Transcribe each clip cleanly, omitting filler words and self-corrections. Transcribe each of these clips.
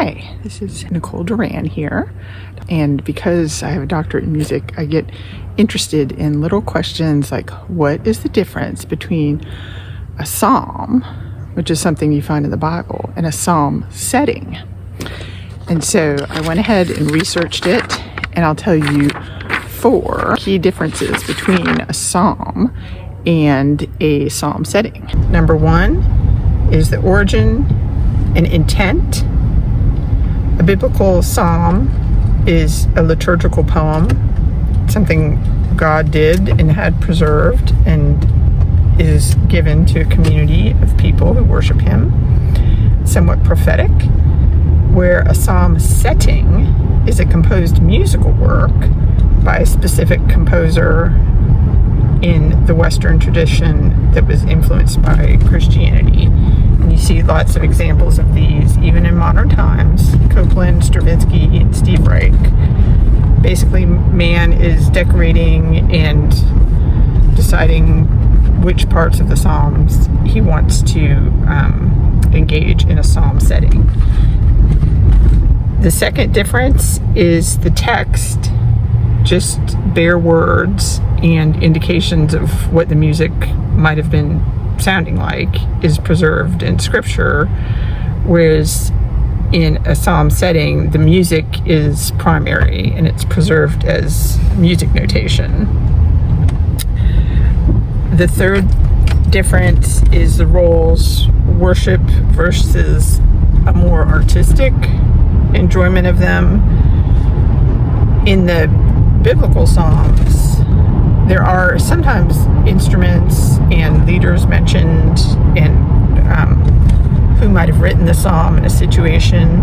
Hi, this is Nicole Duran here, and because I have a doctorate in music, I get interested in little questions like what is the difference between a psalm, which is something you find in the Bible, and a psalm setting. And so I went ahead and researched it, and I'll tell you 4 key differences between a psalm and a psalm setting. Number 1 is the origin and intent. A biblical psalm is a liturgical poem, something God did and had preserved and is given to a community of people who worship Him, somewhat prophetic, where a psalm setting is a composed musical work by a specific composer in the Western tradition that was influenced by Christianity. And you see lots of examples of these even in modern times. Copland, Stravinsky, and Steve Reich. Basically, man is decorating and deciding which parts of the Psalms he wants to engage in a psalm setting. The second difference is the text, just bare words and indications of what the music might have been sounding like, is preserved in Scripture, whereas in a psalm setting, the music is primary and it's preserved as music notation. The third difference is the roles, worship versus a more artistic enjoyment of them. In the biblical psalms, there are sometimes instruments and leaders mentioned and who might have written the psalm in a situation,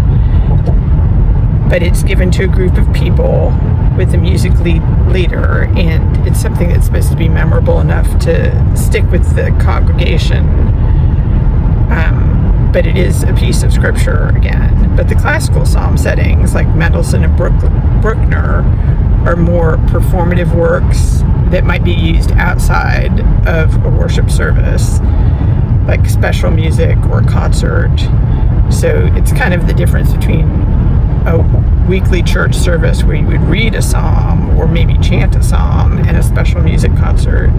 but it's given to a group of people with a music leader, and it's something that's supposed to be memorable enough to stick with the congregation, but it is a piece of Scripture again. But the classical psalm settings like Mendelssohn and Bruckner are more performative works that might be used outside of a worship service, like special music or a concert. So it's kind of the difference between a weekly church service where you would read a psalm or maybe chant a psalm and a special music concert.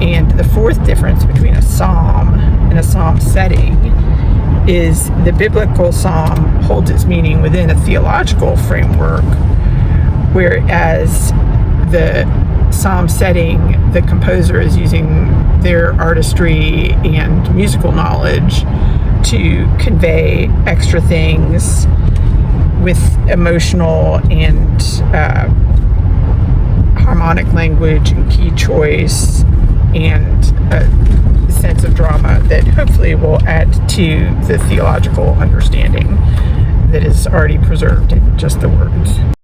And the fourth difference between a psalm and a psalm setting is the biblical psalm holds its meaning within a theological framework, whereas the psalm setting, the composer is using their artistry and musical knowledge to convey extra things with emotional and harmonic language and key choice and a sense of drama that hopefully will add to the theological understanding that is already preserved in just the words.